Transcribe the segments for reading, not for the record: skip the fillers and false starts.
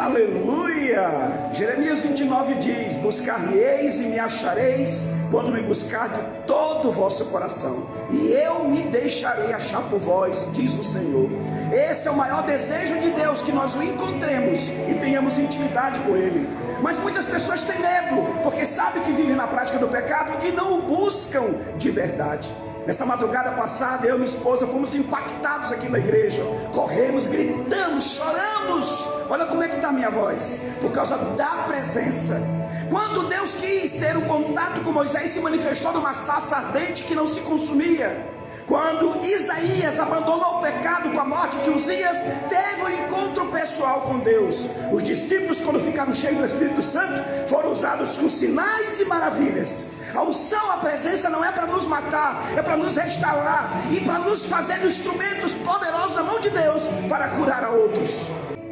Aleluia! Jeremias 29 diz: buscar-me-eis e me achareis, quando me buscar de todo o vosso coração, e eu me deixarei achar por vós, diz o Senhor. Esse é o maior desejo de Deus, que nós o encontremos e tenhamos intimidade com Ele. Mas muitas pessoas têm medo, porque sabem que vivem na prática do pecado e não o buscam de verdade. Nessa madrugada passada, eu e minha esposa fomos impactados aqui na igreja. Corremos, gritamos, choramos. Olha como é que está a minha voz, por causa da presença. Quando Deus quis ter um contato com Moisés, se manifestou numa sarça ardente que não se consumia. Quando Isaías abandonou o pecado com a morte de Uzias, teve um encontro pessoal com Deus. Os discípulos, quando ficaram cheios do Espírito Santo, foram usados com sinais e maravilhas. A unção, a presença não é para nos matar, é para nos restaurar e para nos fazer instrumentos poderosos na mão de Deus para curar a outros.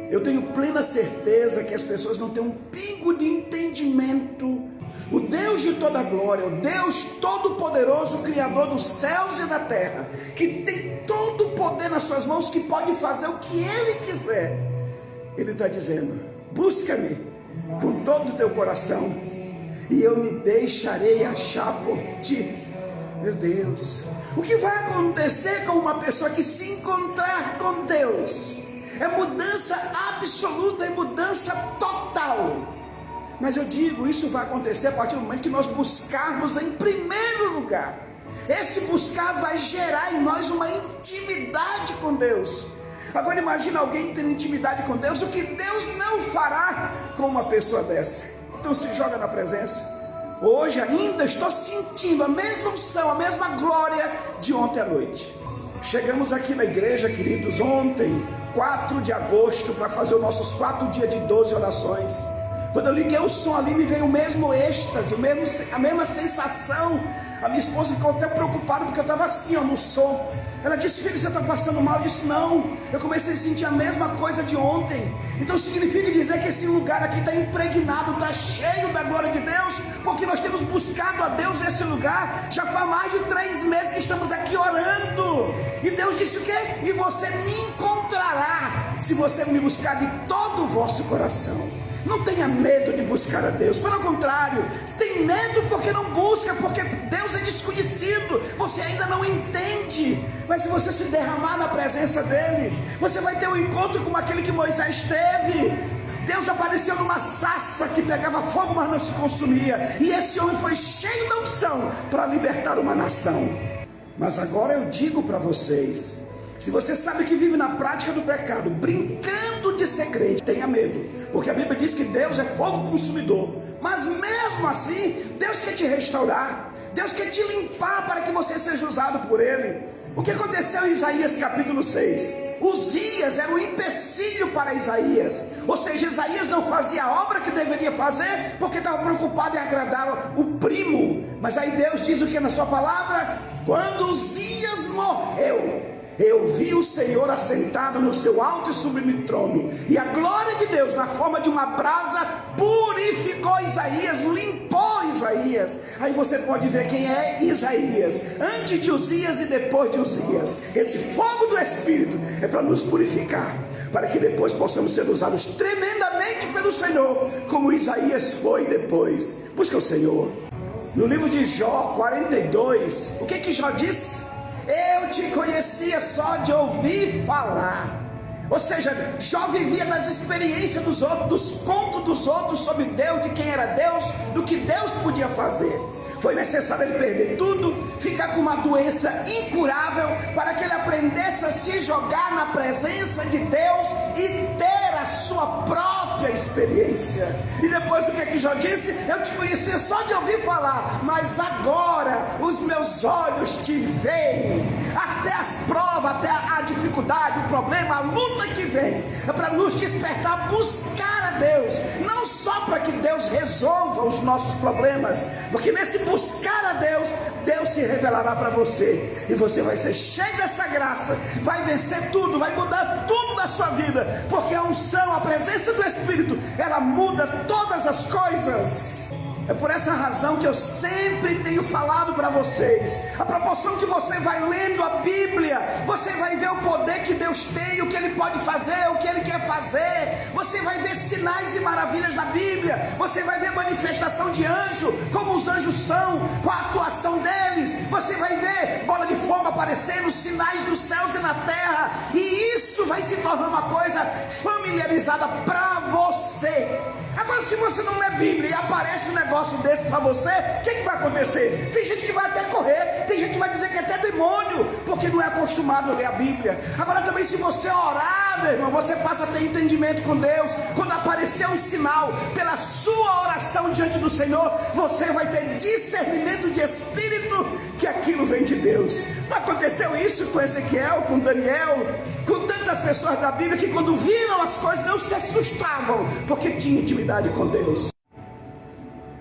Eu tenho plena certeza que as pessoas não têm um pingo de entendimento. O Deus de toda glória, o Deus todo-poderoso, Criador dos céus e da terra, que tem todo o poder nas suas mãos, que pode fazer o que Ele quiser. Ele está dizendo: busca-me com todo o teu coração, e eu me deixarei achar por ti. Meu Deus, o que vai acontecer com uma pessoa que se encontrar com Deus? É mudança absoluta, é mudança total. Mas eu digo, isso vai acontecer a partir do momento que nós buscarmos em primeiro lugar. Esse buscar vai gerar em nós uma intimidade com Deus. Agora imagina alguém tendo intimidade com Deus, o que Deus não fará com uma pessoa dessa. Então se joga na presença. Hoje ainda estou sentindo a mesma unção, a mesma glória de ontem à noite. Chegamos aqui na igreja, queridos, ontem, 4 de agosto, para fazer os nossos 4 dias de 12 orações. Quando eu liguei o som ali, me veio o mesmo êxtase, a mesma sensação. A minha esposa ficou até preocupada, porque eu estava assim, ó, no som. Ela disse: filho, você está passando mal? Eu disse: não, eu comecei a sentir a mesma coisa de ontem. Então significa dizer que esse lugar aqui está impregnado, está cheio da glória de Deus, porque nós temos buscado a Deus nesse lugar. Já faz mais de 3 meses que estamos aqui orando. E Deus disse o quê? E você me encontrará, se você me buscar de todo o vosso coração. Não tenha medo de buscar a Deus, pelo contrário, tem medo porque não busca, porque Deus é desconhecido, você ainda não entende. Mas se você se derramar na presença dEle, você vai ter um encontro como aquele que Moisés teve. Deus apareceu numa sarça que pegava fogo, mas não se consumia, e esse homem foi cheio da unção para libertar uma nação. Mas agora eu digo para vocês, se você sabe que vive na prática do pecado, brincando de ser crente, tenha medo, porque a Bíblia diz que Deus é fogo consumidor. Mas mesmo assim, Deus quer te restaurar, Deus quer te limpar para que você seja usado por Ele. O que aconteceu em Isaías capítulo 6? Uzias era um empecilho para Isaías, ou seja, Isaías não fazia a obra que deveria fazer, porque estava preocupado em agradar o primo. Mas aí Deus diz o que na sua palavra? Quando Uzias morreu, eu vi o Senhor assentado no seu alto e sublime trono, e a glória de Deus, na forma de uma brasa, purificou Isaías, limpou Isaías. Aí você pode ver quem é Isaías, antes de Uzias e depois de Uzias. Esse fogo do Espírito é para nos purificar, para que depois possamos ser usados tremendamente pelo Senhor, como Isaías foi depois. Busca o Senhor. No livro de Jó 42, o que Jó disse? Eu te conhecia só de ouvir falar. Ou seja, Jó vivia das experiências dos outros, dos contos dos outros sobre Deus, de quem era Deus, do que Deus podia fazer. Foi necessário ele perder tudo, ficar com uma doença incurável, para que ele aprendesse a se jogar na presença de Deus e ter a sua própria experiência. E depois o que Jó disse? Eu te conhecia só de ouvir falar, mas agora os meus olhos te veem. Até as provas, até a dificuldade, o problema, a luta que vem, é para nos despertar a buscar a Deus, não só para que Deus resolva os nossos problemas, porque nesse buscar a Deus, Deus se revelará para você, e você vai ser cheio dessa graça, vai vencer tudo, vai mudar tudo na sua vida, porque a unção, a presença do Espírito, ela muda todas as coisas. É por essa razão que eu sempre tenho falado para vocês, a proporção que você vai lendo a Bíblia, você vai ver o poder que Deus tem, o que Ele pode fazer, o que Ele quer fazer, você vai ver sinais e maravilhas da Bíblia. Você vai ver manifestação de anjo, como os anjos são, com a atuação deles. Você vai ver bola de fogo aparecendo, sinais nos céus e na terra, e isso vai se tornar uma coisa familiarizada para você. Agora, se você não lê Bíblia e aparece um negócio desse para você, o que vai acontecer? Tem gente que vai até correr, tem gente que vai dizer que é até demônio, porque não é acostumado a ler a Bíblia. Agora também, se você orar, meu irmão, você passa a ter entendimento com Deus. Quando aparecer um sinal pela sua oração diante do Senhor, você vai ter discernimento de espírito que aquilo vem de Deus. Não aconteceu isso com Ezequiel, com Daniel, com tantas pessoas da Bíblia que quando viram as coisas não se assustavam, porque tinham intimidade com Deus.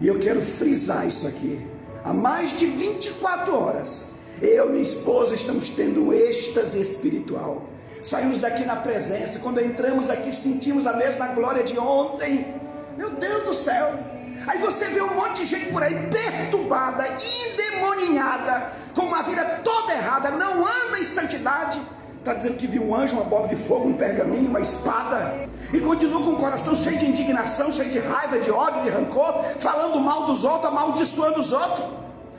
E eu quero frisar isso aqui. Há mais de 24 horas, eu e minha esposa estamos tendo um êxtase espiritual. Saímos daqui na presença, quando entramos aqui sentimos a mesma glória de ontem. Meu Deus do céu! Aí você vê um monte de gente por aí perturbada, endemoninhada, com uma vida toda errada, não anda em santidade. Está dizendo que viu um anjo, uma bola de fogo, um pergaminho, uma espada, e continua com o coração cheio de indignação, cheio de raiva, de ódio, de rancor, falando mal dos outros, amaldiçoando os outros,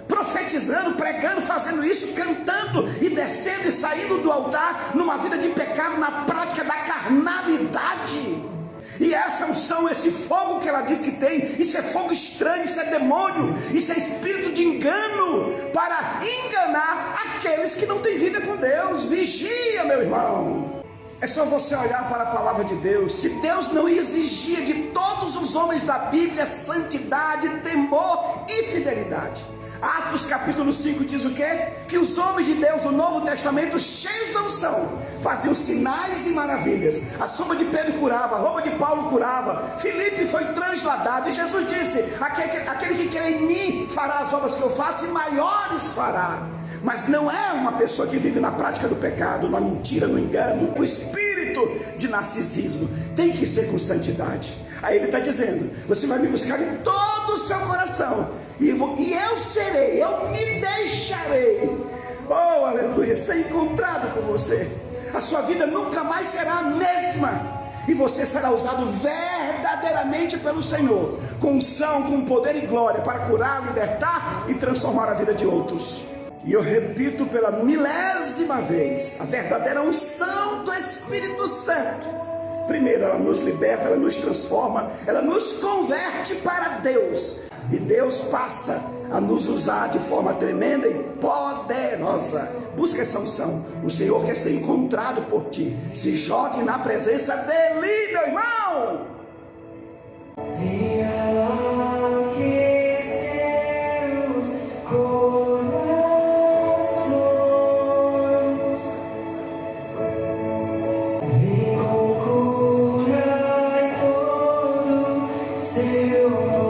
profetizando, pregando, fazendo isso, cantando e descendo e saindo do altar numa vida de pecado, na prática da carnalidade. E essa unção, esse fogo que ela diz que tem, isso é fogo estranho, isso é demônio, isso é espírito de engano, para enganar aqueles que não têm vida com Deus. Vigia, meu irmão. É só você olhar para a palavra de Deus. Se Deus não exigia de todos os homens da Bíblia santidade, temor e fidelidade, Atos capítulo 5 diz o quê? Que os homens de Deus do Novo Testamento, cheios da unção, faziam sinais e maravilhas. A sombra de Pedro curava, a roupa de Paulo curava, Filipe foi transladado, e Jesus disse: aquele que crê em mim fará as obras que eu faço, e maiores fará. Mas não é uma pessoa que vive na prática do pecado, na mentira, no engano, com espírito de narcisismo. Tem que ser com santidade. Aí ele está dizendo: você vai me buscar de todo o seu coração, e eu serei, eu me deixarei, oh aleluia, ser encontrado por você. A sua vida nunca mais será a mesma, e você será usado verdadeiramente pelo Senhor, com unção, com poder e glória, para curar, libertar e transformar a vida de outros. E eu repito pela milésima vez: a verdadeira unção do Espírito Santo, primeiro, ela nos liberta, ela nos transforma, ela nos converte para Deus, e Deus passa a nos usar de forma tremenda e poderosa. Busca essa unção. O Senhor quer ser encontrado por ti. Se jogue na presença dEle, meu irmão. Vem com cura em todo seu